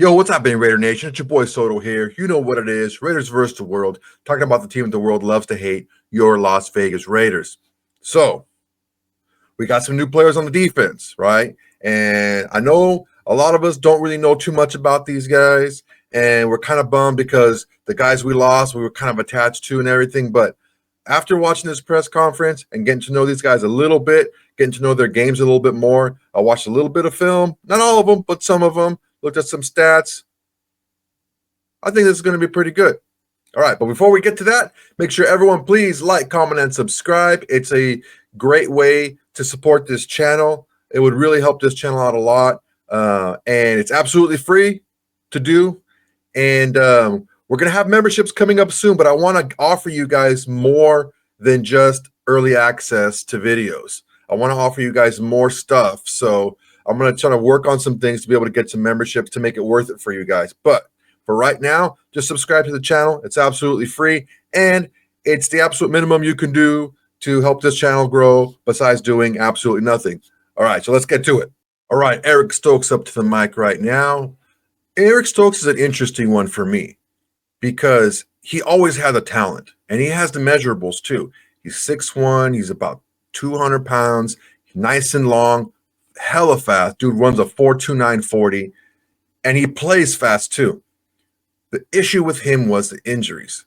Yo, what's happening, Raider Nation? It's your boy Soto here. You know what it is. Raiders versus the world. Talking about the team that the world loves to hate, your Las Vegas Raiders. So, we got some new players on the defense, right? And I know a lot of us don't really know too much about these guys, and we're kind of bummed because the guys we lost, we were kind of attached to and everything. But after watching this press conference and getting to know these guys a little bit, getting to know their games a little bit more, I watched a little bit of film, not all of them, but some of them. Looked at some stats. I think this is going to be pretty good. All right, but before we get to that, make sure everyone please like, comment, and subscribe. It's a great way to support this channel. It would really help this channel out a lot, and it's absolutely free to do. And we're going to have memberships coming up soon, but I want to offer you guys more than just early access to videos. I want to offer you guys more stuff, so I'm going to try to work on some things to be able to get some memberships to make it worth it for you guys. But for right now, just subscribe to the channel. It's absolutely free, and it's the absolute minimum you can do to help this channel grow besides doing absolutely nothing. All right, so let's get to it. All right, Eric Stokes up to the mic right now. Eric Stokes is an interesting one for me because he always had the talent, and he has the measurables too. He's 6'1", he's about 200 pounds, nice and long, hella fast. Dude runs a 4.29 40, and he plays fast too. The issue with him was the injuries,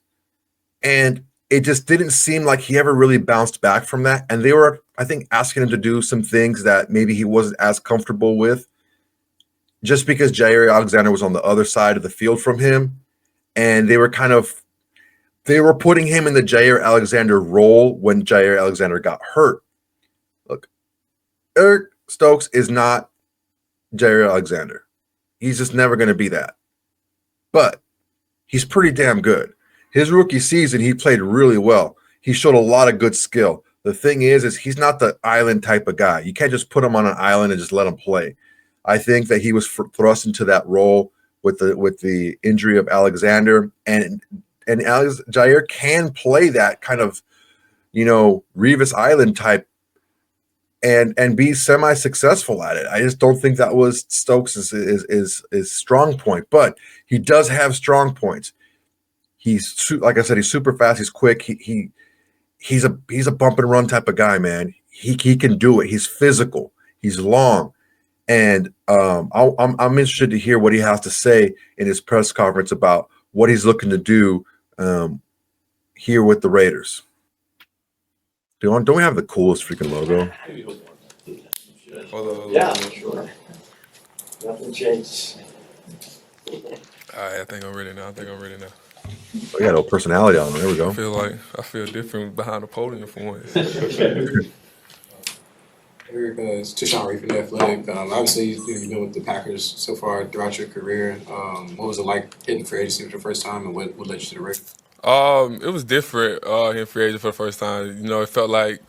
and it just didn't seem like he ever really bounced back from that. And they were, I think, asking him to do some things that maybe he wasn't as comfortable with, just because Jair Alexander was on the other side of the field from him, and they were putting him in the Jair Alexander role when Jair Alexander got hurt. Look, Eric Stokes is not Jair Alexander. He's just never going to be that. But he's pretty damn good. His rookie season, he played really well. He showed a lot of good skill. The thing is he's not the island type of guy. You can't just put him on an island and just let him play. I think that he was thrust into that role with the injury of Alexander, and Jair can play that kind of, Revis Island type and be semi-successful at it. I just don't think that was Stokes' is strong point, but he does have strong points. He's, like I said, he's super fast. He's quick. He's a bump and run type of guy, man. He can do it. He's physical. He's long, and I'm interested to hear what he has to say in his press conference about what he's looking to do here with the Raiders. Don't we have the coolest freaking logo? Yeah, sure. Nothing changed. All right, I think I'm ready now. Oh, yeah, no personality on him. There we go. I feel different behind the podium for once. Eric, it's Tishon Reed from The Athletic. Obviously, you've been with the Packers so far throughout your career. What was it like hitting free agency for the first time, and what led you to the Raiders? It was different hitting free agent for the first time. It felt like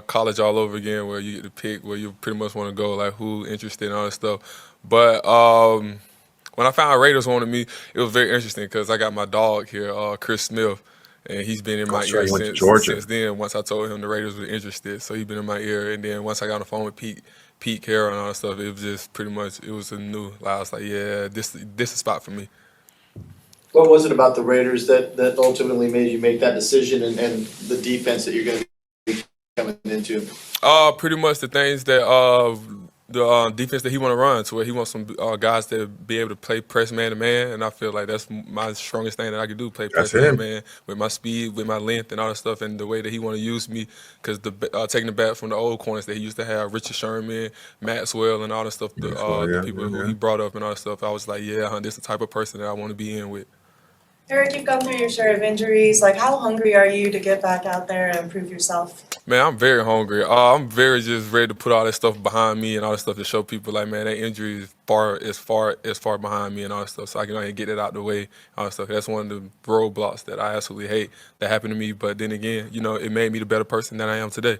college all over again, where you get to pick where you pretty much want to go, like who interested and all that stuff. But when I found Raiders wanted me, it was very interesting because I got my dog here, Chris Smith, and he's been in my ear since then. Once I told him the Raiders were interested, so he's been in my ear. And then once I got on the phone with Pete Carroll and all that stuff, it was just pretty much, it was a new. I was like, yeah, this is a spot for me. What was it about the Raiders that ultimately made you make that decision and the defense that you're going to be coming into? Pretty much the things that the defense that he want to run, to where he wants some guys to be able to play press man to man, and I feel like that's my strongest thing that I can do, play press man to man with my speed, with my length, and all that stuff, and the way that he want to use me, because taking the bat from the old corners that he used to have, Richard Sherman, Maxwell, and all that stuff, the people who he brought up and all that stuff, I was like, yeah, this is the type of person that I want to be in with. Eric, you've gone through your share of injuries. Like, how hungry are you to get back out there and prove yourself? Man, I'm very hungry. I'm very just ready to put all that stuff behind me and all that stuff to show people, like, man, that injury is far behind me and all that stuff, so I can go ahead and get it out the way, all that stuff. That's one of the roadblocks that I absolutely hate that happened to me. But then again, it made me the better person that I am today.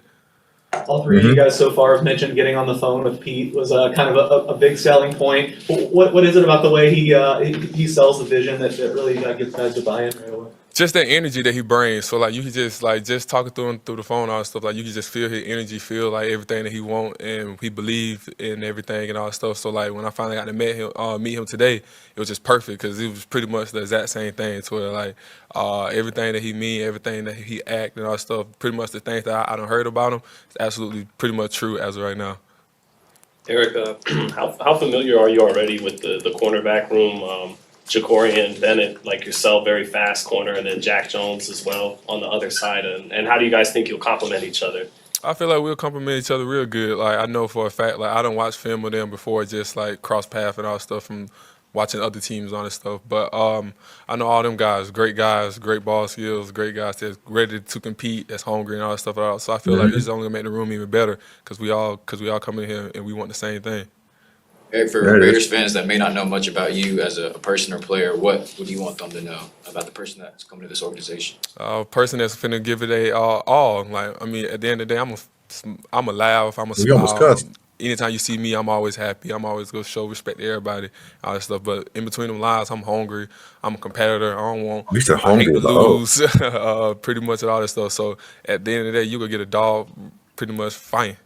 All three of you guys so far have mentioned getting on the phone with Pete was kind of a big selling point. What is it about the way he sells the vision that really gets guys to buy in right away? just that energy that he brings. So like you can just talking through him through the phone and all that stuff. Like you can just feel his energy, feel like everything that he want, and he believed in everything and all that stuff. So like when I finally got to meet him today, it was just perfect because it was pretty much the exact same thing. To where like everything that he mean, everything that he act and all that stuff, pretty much the things that I done heard about him, is absolutely pretty much true as of right now. Eric, how familiar are you already with the cornerback room? Ja'Cory Bennett, like yourself, very fast corner, and then Jack Jones as well on the other side. And how do you guys think you'll complement each other? I feel like we'll complement each other real good. Like I know for a fact, like I don't watch film with them before, just like cross path and all that stuff from watching other teams on and stuff. But I know all them guys, great ball skills, great guys that's ready to compete, that's hungry and all that stuff. So I feel like it's only gonna make the room even better because we all come in here and we want the same thing. Eric, for There it is. Raiders fans that may not know much about you as a person or player, what do you want them to know about the person that's coming to this organization? Person that's finna give it a all. Like I mean, at the end of the day, I'm a laugh, I'm a We almost smile. cussed. Anytime you see me, I'm always happy. I'm always gonna show respect to everybody, all that stuff. But in between them lines, I'm hungry. I'm a competitor. I don't want. You said I hate hungry, to though. lose. Pretty much all that stuff. So at the end of the day, you gonna get a dog. Pretty much fighting.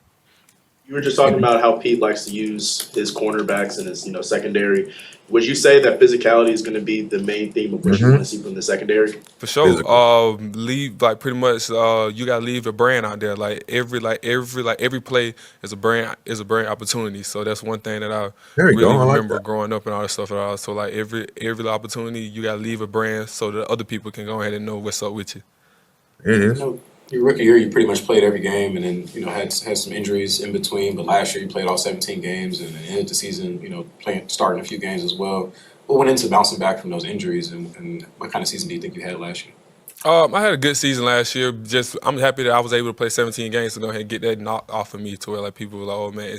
You were just talking about how Pete likes to use his cornerbacks and his, secondary. Would you say that physicality is going to be the main theme of what you want to see from the secondary? For sure. Physical. Leave like pretty much. You gotta leave a brand out there. Like every play is a brand opportunity. So that's one thing that I There you really go. I like remember that. growing up and all that stuff. And all. So like every opportunity, you gotta leave a brand so that other people can go ahead and know what's up with you. It is. Your rookie year, you pretty much played every game, and then had some injuries in between. But last year, you played all 17 games, and then ended the season, starting a few games as well. What went into bouncing back from those injuries, and what kind of season do you think you had last year? I had a good season last year. Just I'm happy that I was able to play 17 games to go ahead and get that knocked off of me to where like people were like, oh man,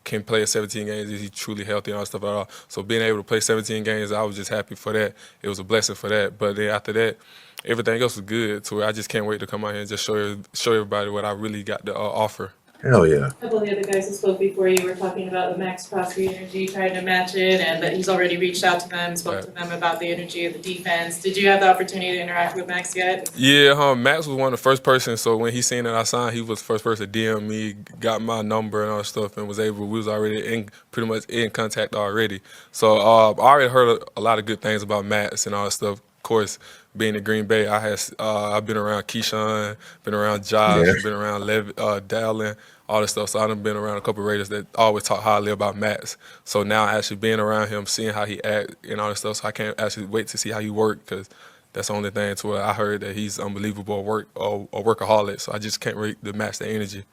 can play 17 games? Is he truly healthy and all that stuff at all? So being able to play 17 games, I was just happy for that. It was a blessing for that. But then after that, everything else was good to where I just can't wait to come out here and just show everybody what I really got to offer. Hell yeah. A couple of the other guys who spoke before you were talking about the maxx crosby energy, trying to match it, and that he's already reached out to them, spoke to them about the energy of the defense. Did you have the opportunity to interact with Maxx yet? Yeah, Max was one of the first persons. So when he seen that I signed, he was the first person to DM me, got my number and all that stuff, and we was already pretty much in contact already. So I already heard a lot of good things about Max and all that stuff. Of course, being in Green Bay, I've been around Keyshawn, been around Josh, Yeah. been around Dallin, all this stuff. So I've been around a couple of Raiders that always talk highly about Max. So now actually being around him, seeing how he act and all this stuff, so I can't actually wait to see how he work because that's the only thing to where I heard that he's unbelievable a workaholic. So I just can't wait to match the energy.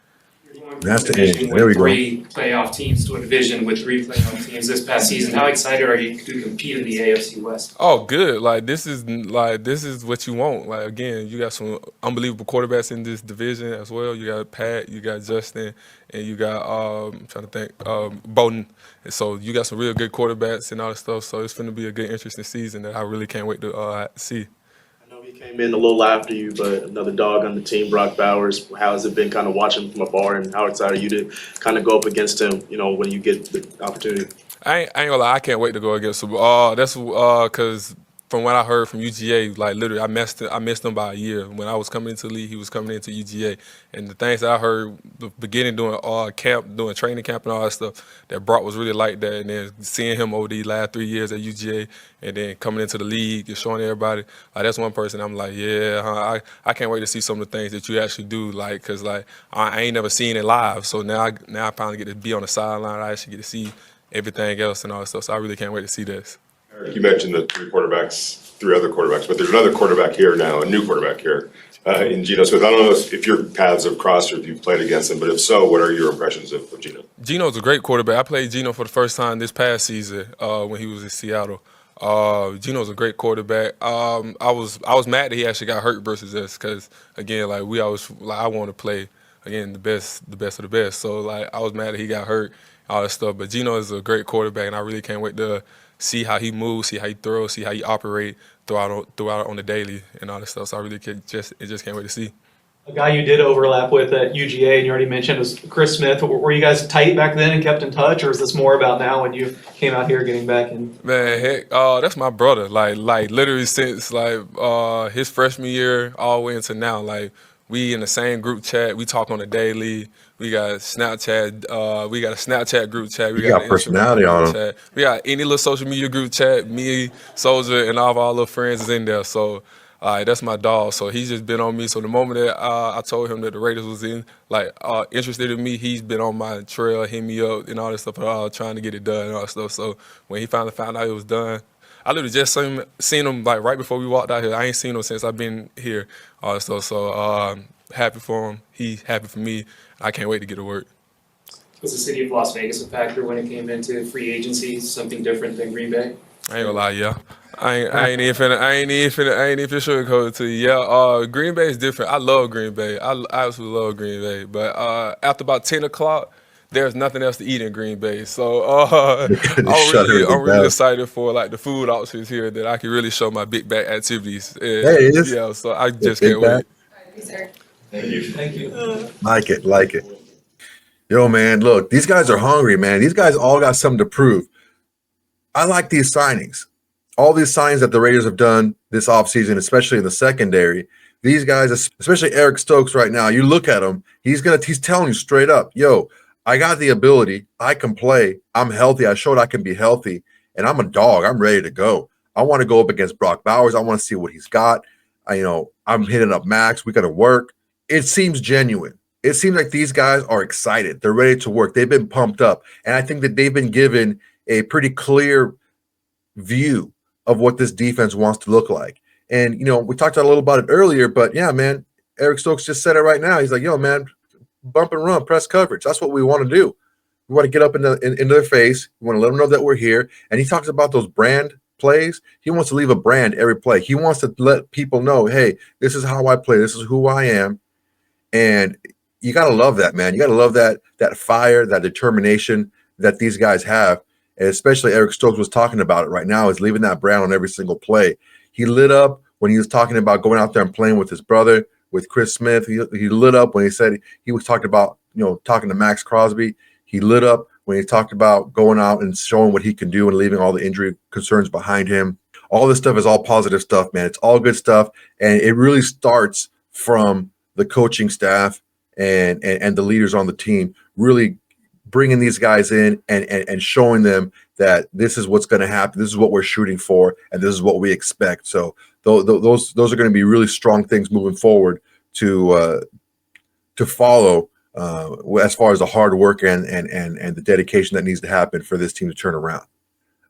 That's the Division end. There we with go. 3 playoff teams to a division with 3 playoff teams this past season. How excited are you to compete in the AFC West? Oh, good. This is what you want. Like again, you got some unbelievable quarterbacks in this division as well. You got Pat, you got Justin, and you got I'm trying to think Bowden. And so you got some real good quarterbacks and all that stuff. So it's going to be a good, interesting season that I really can't wait to see. I know he came in a little after you, but another dog on the team, Brock Bowers. How has it been kind of watching him from afar, and how excited are you to kind of go up against him, when you get the opportunity? I ain't gonna lie, I can't wait to go against him. That's because from what I heard from UGA, like literally, I missed him by a year. When I was coming into the league, he was coming into UGA, and the things that I heard the beginning doing doing training camp and all that stuff, that Brock was really like that. And then seeing him over these last 3 years at UGA, and then coming into the league and showing everybody, like that's one person I'm like, yeah, I can't wait to see some of the things that you actually do, like, cause like I ain't never seen it live, so now I finally get to be on the sideline. I actually get to see everything else and all that stuff. So I really can't wait to see this. You mentioned the 3 other quarterbacks, but there's another quarterback here now, a new quarterback here in Geno Smith. I don't know if your paths have crossed or if you've played against him, but if so, what are your impressions of Geno? Geno's a great quarterback. I played Geno for the first time this past season when he was in Seattle. Geno's a great quarterback. I was mad that he actually got hurt versus us because again, like I want to play again the best of the best. So like I was mad that he got hurt, all that stuff. But Geno is a great quarterback, and I really can't wait to see how he moves, see how he throws, see how he operate throughout on the daily and all that stuff. So I really just can't wait to see. A guy you did overlap with at UGA, and you already mentioned, was Chris Smith. Were you guys tight back then and kept in touch, or is this more about now when you came out here getting back in? Man, heck, that's my brother. Like literally since his freshman year all the way into now. Like we in the same group chat. We talk on the daily. We got Snapchat. We got a Snapchat group chat. We You got got an personality Instagram on group him. chat. We got any little social media group chat. Me, Soldier, and all of our little friends is in there. So. That's my dog. So he's just been on me. So the moment that I told him that the Raiders was interested in me, he's been on my trail, hit me up and all this stuff, trying to get it done and all that stuff. So when he finally found out it was done, I literally just seen him like right before we walked out here. I ain't seen him since I've been here, all that stuff. So happy for him. He happy for me. I can't wait to get to work. Was the city of Las Vegas a factor when it came into free agency, something different than Green Bay? I ain't gonna lie, yeah. I ain't even finna sugarcoat it to you. Yeah, Green Bay is different. I love Green Bay. I absolutely love Green Bay. But after about 10 o'clock, there's nothing else to eat in Green Bay. So Shut everything I'm really down. excited for like the food options here that I can really show my big back activities. There it is. Yeah, so I The just big can't wait. back. Thank you. Like it. Yo, man, look, these guys are hungry, man. These guys all got something to prove. I like these signings. All these signings that the Raiders have done this offseason, especially in the secondary, these guys, especially Eric Stokes right now, you look at him, he's telling you straight up, yo, I got the ability, I can play, I'm healthy, I showed I can be healthy, and I'm a dog, I'm ready to go. I want to go up against Brock Bowers, I want to see what he's got. I'm hitting up Maxx, we got to work. It seems genuine. It seems like these guys are excited. They're ready to work. They've been pumped up. And I think that they've been given a pretty clear view of what this defense wants to look like. And, we talked a little about it earlier, but yeah, man, Eric Stokes just said it right now. He's like, yo, man, bump and run, press coverage. That's what we want to do. We want to get up in their face. We want to let them know that we're here. And he talks about those brand plays. He wants to leave a brand every play. He wants to let people know, hey, this is how I play. This is who I am. And you got to love that, man. You got to love that fire, that determination that these guys have. And especially Eric Stokes was talking about it right now, is leaving that brand on every single play. He lit up when he was talking about going out there and playing with his brother, with Chris Smith. He lit up when he said he was talking about, talking to Maxx Crosby. He lit up when he talked about going out and showing what he can do and leaving all the injury concerns behind him. All this stuff is all positive stuff, man. It's all good stuff. And it really starts from the coaching staff and the leaders on the team really bringing these guys in and showing them that this is what's going to happen. This is what we're shooting for, and this is what we expect. So those are going to be really strong things moving forward to follow as far as the hard work and the dedication that needs to happen for this team to turn around.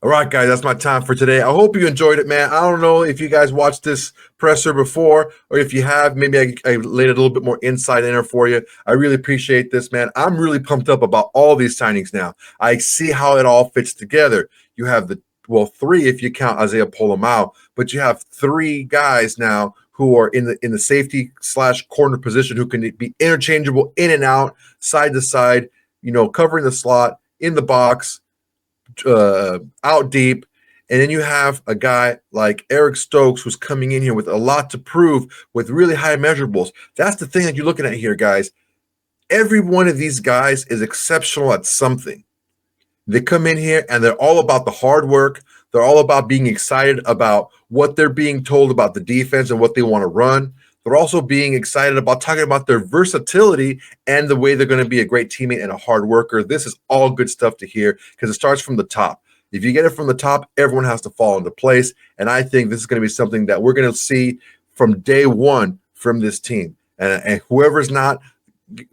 All right, guys, that's my time for today. I hope you enjoyed it, man. I don't know if you guys watched this presser before, or if you have, maybe I laid a little bit more insight in there for you. I really appreciate this, man. I'm really pumped up about all these signings now. I see how it all fits together. You have three if you count Isaiah Polamau, but you have three guys now who are in the safety / corner position who can be interchangeable in and out, side to side, covering the slot, in the box, out deep. And then you have a guy like Eric Stokes who's coming in here with a lot to prove, with really high measurables. That's the thing that you're looking at here, guys. Every one of these guys is exceptional at something. They come in here and they're all about the hard work. They're all about being excited about what they're being told about the defense and what they want to run. They're also being excited about talking about their versatility and the way they're going to be a great teammate and a hard worker. This is all good stuff to hear because it starts from the top. If you get it from the top, everyone has to fall into place. And I think this is going to be something that we're going to see from day one from this team. And whoever's not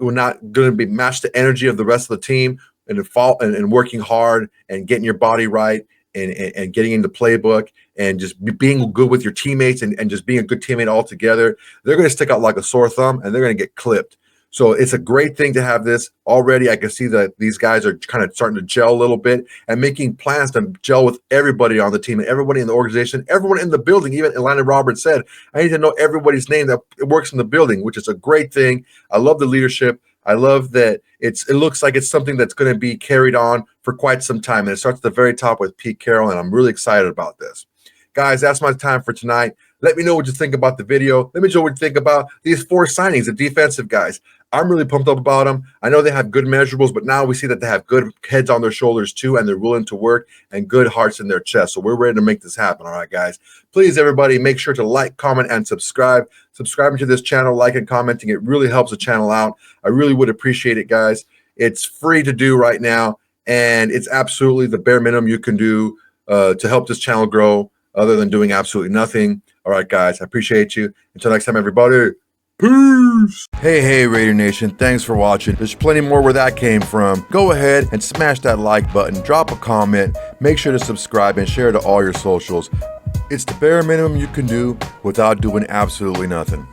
going to be match the energy of the rest of the team and working hard and getting your body right and getting in the playbook and just being good with your teammates and just being a good teammate altogether, they're going to stick out like a sore thumb and they're going to get clipped. So it's a great thing to have this already. I can see that these guys are kind of starting to gel a little bit and making plans to gel with everybody on the team and everybody in the organization, everyone in the building. Even Atlanta Roberts said, I need to know everybody's name that works in the building, which is a great thing. I love the leadership. I love that it looks like it's something that's going to be carried on for quite some time. And it starts at the very top with Pete Carroll, and I'm really excited about this. Guys, that's my time for tonight. Let me know what you think about the video. Let me know what you think about these 4 signings, the defensive guys. I'm really pumped up about them. I know they have good measurables, but now we see that they have good heads on their shoulders too, and they're willing to work and good hearts in their chest. So we're ready to make this happen. All right, guys. Please, everybody, make sure to like, comment, and subscribe. Subscribing to this channel, like and commenting, it really helps the channel out. I really would appreciate it, guys. It's free to do right now, and it's absolutely the bare minimum you can do to help this channel grow, other than doing absolutely nothing. All right, guys, I appreciate you. Until next time, everybody. Peace. Hey, Raider Nation. Thanks for watching. There's plenty more where that came from. Go ahead and smash that like button. Drop a comment. Make sure to subscribe and share to all your socials. It's the bare minimum you can do without doing absolutely nothing.